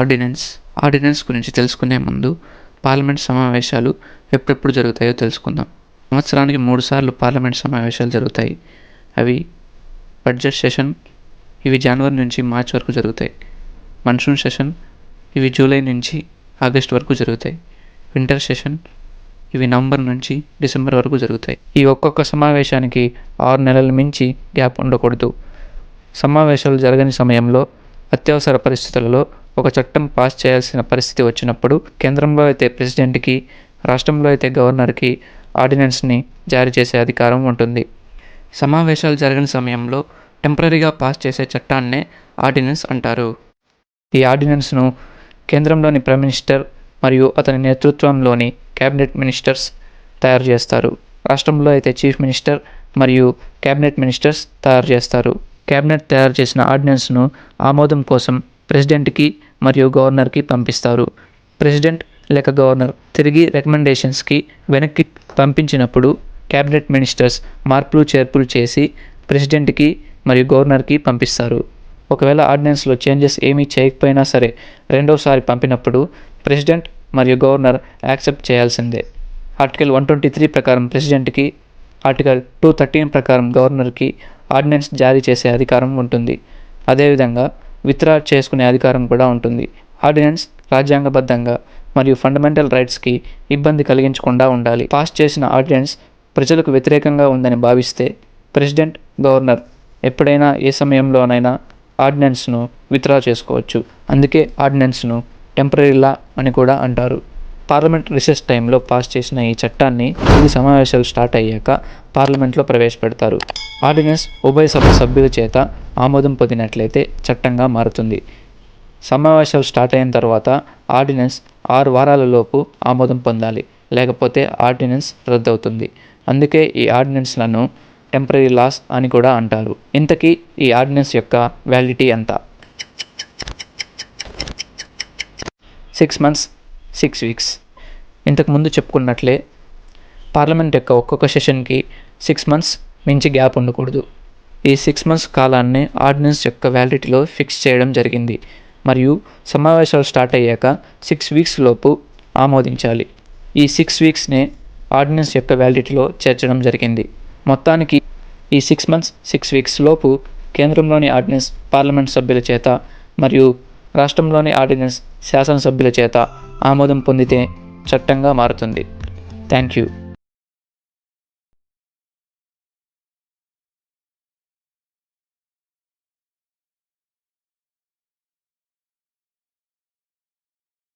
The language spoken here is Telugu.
ఆర్డినెన్స్ గురించి తెలుసుకునే ముందు పార్లమెంట్ సమావేశాలు ఎప్పుడెప్పుడు జరుగుతాయో తెలుసుకుందాం. సంవత్సరానికి 3 సార్లు పార్లమెంట్ సమావేశాలు జరుగుతాయి. అవి బడ్జెట్ సెషన్, ఇవి జనవరి నుంచి మార్చి వరకు జరుగుతాయి. మాన్సూన్ సెషన్, ఇవి జూలై నుంచి ఆగస్ట్ వరకు జరుగుతాయి. వింటర్ సెషన్, ఇవి నవంబర్ నుంచి డిసెంబర్ వరకు జరుగుతాయి. ఈ ఒక్కొక్క సమావేశానికి 6 నెలల మించి గ్యాప్ ఉండకూడదు. సమావేశాలు జరగని సమయంలో, అత్యవసర పరిస్థితులలో ఒక చట్టం పాస్ చేయాల్సిన పరిస్థితి వచ్చినప్పుడు కేంద్రంలో అయితే ప్రెసిడెంట్కి, రాష్ట్రంలో అయితే గవర్నర్కి ఆర్డినెన్స్ని జారీ చేసే అధికారం ఉంటుంది. సమావేశాలు జరగని సమయంలో టెంపరరీగా పాస్ చేసే చట్టాన్నే ఆర్డినెన్స్ అంటారు. ఈ ఆర్డినెన్స్ను కేంద్రంలోని ప్రైమ్ మినిస్టర్ మరియు అతని నేతృత్వంలోని క్యాబినెట్ మినిస్టర్స్ తయారు చేస్తారు. రాష్ట్రంలో అయితే చీఫ్ మినిస్టర్ మరియు క్యాబినెట్ మినిస్టర్స్ తయారు చేస్తారు. క్యాబినెట్ తయారు చేసిన ఆర్డినెన్స్ను ఆమోదం కోసం ప్రెసిడెంట్కి మరియు గవర్నర్కి పంపిస్తారు. ప్రెసిడెంట్ లేక గవర్నర్ తిరిగి రికమెండేషన్స్కి వెనక్కి పంపించినప్పుడు క్యాబినెట్ మినిస్టర్స్ మార్పులు చేర్పులు చేసి ప్రెసిడెంట్కి మరియు గవర్నర్కి పంపిస్తారు. ఒకవేళ ఆర్డినెన్స్లో చేంజెస్ ఏమీ చేయకపోయినా సరే రెండోసారి పంపినప్పుడు ప్రెసిడెంట్ మరియు గవర్నర్ యాక్సెప్ట్ చేయాల్సిందే. ఆర్టికల్ 123 ప్రకారం ప్రెసిడెంట్కి, ఆర్టికల్ 213 ప్రకారం గవర్నర్కి ఆర్డినెన్స్ జారీ చేసే అధికారం ఉంటుంది. అదేవిధంగా విత్డ్రా చేసుకునే అధికారం కూడా ఉంటుంది. ఆర్డినెన్స్ రాజ్యాంగబద్ధంగా మరియు ఫండమెంటల్ రైట్స్కి ఇబ్బంది కలిగించకుండా ఉండాలి. పాస్ చేసిన ఆర్డినెన్స్ ప్రజలకు వ్యతిరేకంగా ఉందని భావిస్తే ప్రెసిడెంట్, గవర్నర్ ఎప్పుడైనా ఏ సమయంలోనైనా ఆర్డినెన్స్ను విత్డ్రా చేసుకోవచ్చు. అందుకే ఆర్డినెన్స్ను టెంపరరీ లా అని కూడా అంటారు. పార్లమెంట్ రిసెస్ టైంలో పాస్ చేసిన ఈ చట్టాన్ని తిరిగి సమావేశాలు స్టార్ట్ అయ్యాక పార్లమెంట్లో ప్రవేశపెడతారు. ఆర్డినెన్స్ ఉభయ సభ సభ్యుల చేత ఆమోదం పొందినట్లయితే చట్టంగా మారుతుంది. సమావేశాలు స్టార్ట్ అయిన తర్వాత ఆర్డినెన్స్ 6 వారాలలోపు ఆమోదం పొందాలి, లేకపోతే ఆర్డినెన్స్ రద్దవుతుంది. అందుకే ఈ ఆర్డినెన్స్లను టెంపరరీ లాస్ అని కూడా అంటారు. ఇంతకీ ఈ ఆర్డినెన్స్ యొక్క వ్యాలిడిటీ ఎంత? 6 months 6 weeks. ఇంతకుముందు చెప్పుకున్నట్లే పార్లమెంట్ యొక్క ఒక్కొక్క సెషన్కి 6 months మించి గ్యాప్ ఉండకూడదు. ఈ 6 months కాలాన్ని ఆర్డినెన్స్ యొక్క వ్యాలిడిటీలో ఫిక్స్ చేయడం జరిగింది మరియు సమావేశాలు స్టార్ట్ అయ్యాక 6 weeks లోపు ఆమోదించాలి. ఈ 6 weeksనే ఆర్డినెన్స్ యొక్క వ్యాలిడిటీలో చేర్చడం జరిగింది. మొత్తానికి ఈ 6 months 6 weeks లోపు కేంద్రంలోని ఆర్డినెన్స్ పార్లమెంట్ సభ్యుల చేత మరియు రాష్ట్రంలోని ఆర్డినెన్స్ శాసనసభ్యుల చేత ఆమోదం పొందితే చట్టంగా మారుతుంది. Thank you.